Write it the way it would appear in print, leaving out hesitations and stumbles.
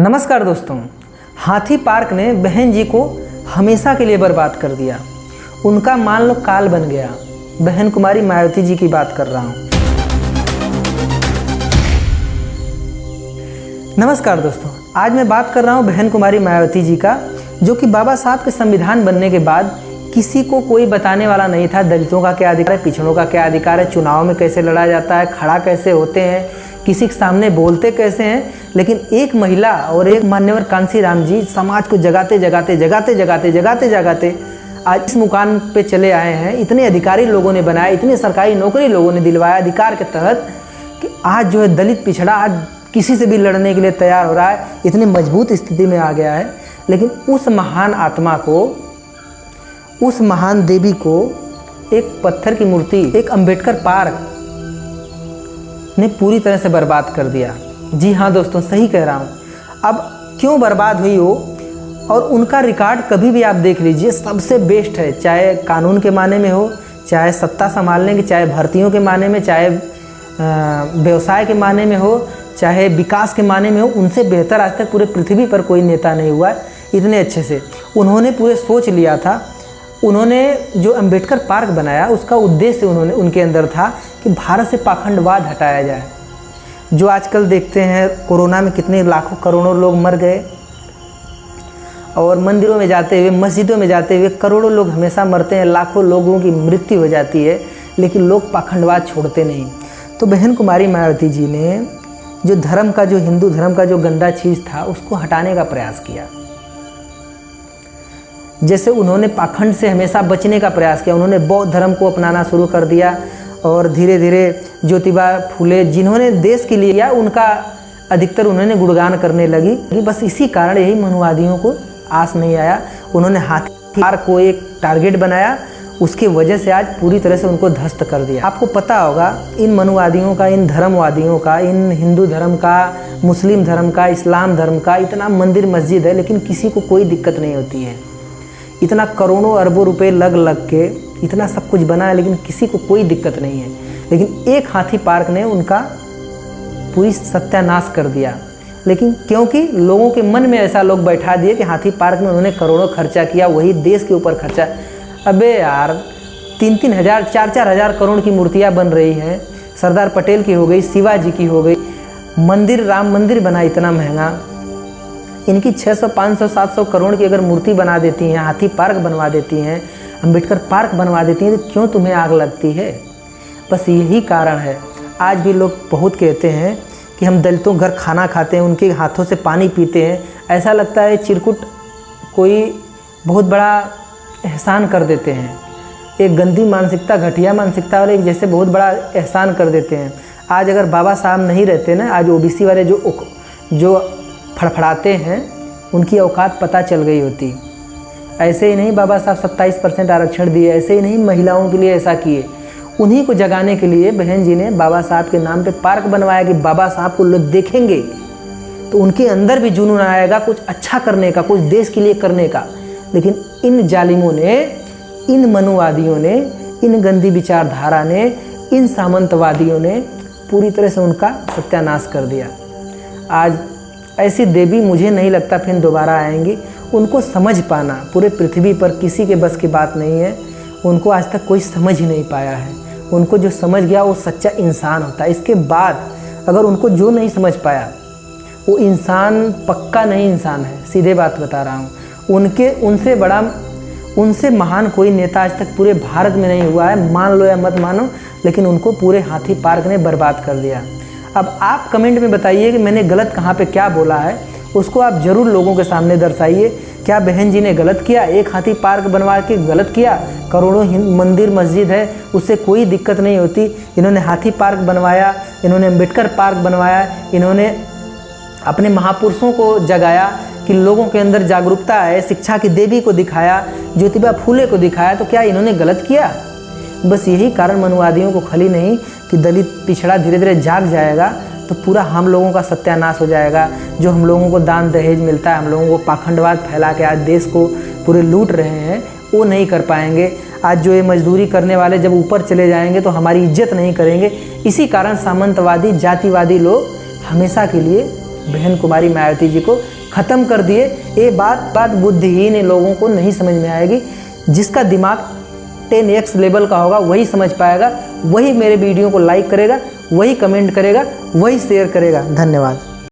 नमस्कार दोस्तों। हाथी पार्क ने बहन जी को हमेशा के लिए बर्बाद कर दिया। उनका मान लो काल बन गया। बहन कुमारी मायावती जी की बात कर रहा हूँ। नमस्कार दोस्तों, आज मैं बात कर रहा हूँ बहन कुमारी मायावती जी का, जो कि बाबा साहब के संविधान बनने के बाद किसी को कोई बताने वाला नहीं था दलितों का क्या अधिकार है, पिछड़ों का क्या अधिकार है, चुनाव में कैसे लड़ा जाता है, खड़ा कैसे होते हैं, किसी के सामने बोलते कैसे हैं। लेकिन एक महिला और एक मान्यवर कांसी राम जी समाज को जगाते आज इस मुकाम पे चले आए हैं। इतने अधिकारी लोगों ने बनाए, इतनी सरकारी नौकरी लोगों ने दिलवाया अधिकार के तहत कि आज जो है दलित पिछड़ा आज किसी से भी लड़ने के लिए तैयार हो रहा है, इतनी मजबूत स्थिति में आ गया है। लेकिन उस महान आत्मा को, उस महान देवी को एक पत्थर की मूर्ति, एक अंबेडकर पार्क ने पूरी तरह से बर्बाद कर दिया। जी हाँ दोस्तों, सही कह रहा हूँ। अब क्यों बर्बाद हुई हो, और उनका रिकॉर्ड कभी भी आप देख लीजिए, सबसे बेस्ट है। चाहे कानून के माने में हो, चाहे सत्ता संभालने के, चाहे भर्तियों के माने में, चाहे व्यवसाय के माने में हो, चाहे विकास के माने में हो, उनसे बेहतर आज तक पूरे पृथ्वी पर कोई नेता नहीं हुआ है इतने अच्छे से। उन्होंने पूरे सोच लिया था। उन्होंने जो अंबेडकर पार्क बनाया, उसका उद्देश्य उनके अंदर था कि भारत से पाखंडवाद हटाया जाए। जो आजकल देखते हैं कोरोना में कितने लाखों करोड़ों लोग मर गए, और मंदिरों में जाते हुए, मस्जिदों में जाते हुए करोड़ों लोग हमेशा मरते हैं, लाखों लोगों की मृत्यु हो जाती है, लेकिन लोग पाखंडवाद छोड़ते नहीं। तो बहन कुमारी मायावती जी ने जो धर्म का, जो हिंदू धर्म का जो गंदा चीज़ था, उसको हटाने का प्रयास किया। जैसे उन्होंने पाखंड से हमेशा बचने का प्रयास किया, उन्होंने बौद्ध धर्म को अपनाना शुरू कर दिया, और धीरे धीरे ज्योतिबा फूले जिन्होंने देश के लिए, या उनका अधिकतर उन्होंने गुणगान करने लगी। बस इसी कारण यही मनुवादियों को आस नहीं आया। उन्होंने हाथी पार्क को एक टारगेट बनाया, उसकी वजह से आज पूरी तरह से उनको ध्वस्त कर दिया। आपको पता होगा इन मनुवादियों का, इन धर्मवादियों का, इन हिंदू धर्म का, मुस्लिम धर्म का, इस्लाम धर्म का इतना मंदिर मस्जिद है, लेकिन किसी को कोई दिक्कत नहीं होती है। इतना करोड़ों अरबों रुपए लग के इतना सब कुछ बना है, लेकिन किसी को कोई दिक्कत नहीं है। लेकिन एक हाथी पार्क ने उनका पूरी सत्यानाश कर दिया। लेकिन क्योंकि लोगों के मन में ऐसा लोग बैठा दिए कि हाथी पार्क में उन्होंने करोड़ों खर्चा किया, वही देश के ऊपर खर्चा। अबे यार, 3-3 हज़ार, 4-4 हज़ार करोड़ की मूर्तियाँ बन रही हैं। सरदार पटेल की हो गई, शिवाजी की हो गई, मंदिर, राम मंदिर बना इतना महंगा। इनकी 600, 500, 700 करोड़ की अगर मूर्ति बना देती हैं, हाथी पार्क बनवा देती हैं, अंबेडकर पार्क बनवा देती हैं, तो क्यों तुम्हें आग लगती है? बस यही कारण है। आज भी लोग बहुत कहते हैं कि हम दलितों घर खाना खाते हैं, उनके हाथों से पानी पीते हैं। ऐसा लगता है चिरकुट कोई बहुत बड़ा एहसान कर देते हैं। एक गंदी मानसिकता, घटिया मानसिकता वाले एक जैसे बहुत बड़ा एहसान कर देते हैं। आज अगर बाबा साहब नहीं रहते ना, आज ओबीसी वाले जो फड़फड़ाते हैं, उनकी औकात पता चल गई होती। ऐसे ही नहीं बाबा साहब 27% आरक्षण दिए, ऐसे ही नहीं महिलाओं के लिए ऐसा किए। उन्हीं को जगाने के लिए बहन जी ने बाबा साहब के नाम पे पार्क बनवाया कि बाबा साहब को लोग देखेंगे तो उनके अंदर भी जुनून आएगा कुछ अच्छा करने का, कुछ देश के लिए करने का। लेकिन इन जालिमों ने, इन मनुवादियों ने, इन गंदी विचारधारा ने, इन सामंतवादियों ने पूरी तरह से उनका सत्यानाश कर दिया। आज ऐसी देवी मुझे नहीं लगता फिर दोबारा आएंगी। उनको समझ पाना पूरे पृथ्वी पर किसी के बस की बात नहीं है। उनको आज तक कोई समझ ही नहीं पाया है। उनको जो समझ गया वो सच्चा इंसान होता है। इसके बाद अगर उनको जो नहीं समझ पाया, वो इंसान पक्का नहीं इंसान है। सीधे बात बता रहा हूँ। उनसे बड़ा, उनसे महान कोई नेता आज तक पूरे भारत में नहीं हुआ है। मान लो या मत मानो, लेकिन उनको पूरे हाथी पार्क ने बर्बाद कर दिया। अब आप कमेंट में बताइए कि मैंने गलत कहाँ पे क्या बोला है, उसको आप ज़रूर लोगों के सामने दर्शाइए। क्या बहन जी ने गलत किया? एक हाथी पार्क बनवा के गलत किया? करोड़ों मंदिर मस्जिद है, उससे कोई दिक्कत नहीं होती। इन्होंने हाथी पार्क बनवाया, इन्होंने अंबेडकर पार्क बनवाया, इन्होंने अपने महापुरुषों को जगाया कि लोगों के अंदर जागरूकता है, शिक्षा की देवी को दिखाया, ज्योतिबा फूले को दिखाया। तो क्या इन्होंने गलत किया? बस यही कारण मनुवादियों को खली नहीं कि दलित पिछड़ा धीरे धीरे जाग जाएगा तो पूरा हम लोगों का सत्यानाश हो जाएगा। जो हम लोगों को दान दहेज मिलता है, हम लोगों को पाखंडवाद फैला के आज देश को पूरे लूट रहे हैं, वो नहीं कर पाएंगे। आज जो ये मजदूरी करने वाले जब ऊपर चले जाएंगे तो हमारी इज्जत नहीं करेंगे। इसी कारण सामंतवादी, जातिवादी लोग हमेशा के लिए बहन कुमारी मायावती जी को ख़त्म कर दिए। ये बात बुद्धिहीन लोगों को नहीं समझ में आएगी। जिसका दिमाग 10x लेवल का होगा वही समझ पाएगा, वही मेरे वीडियो को लाइक करेगा, वही कमेंट करेगा, वही शेयर करेगा। धन्यवाद।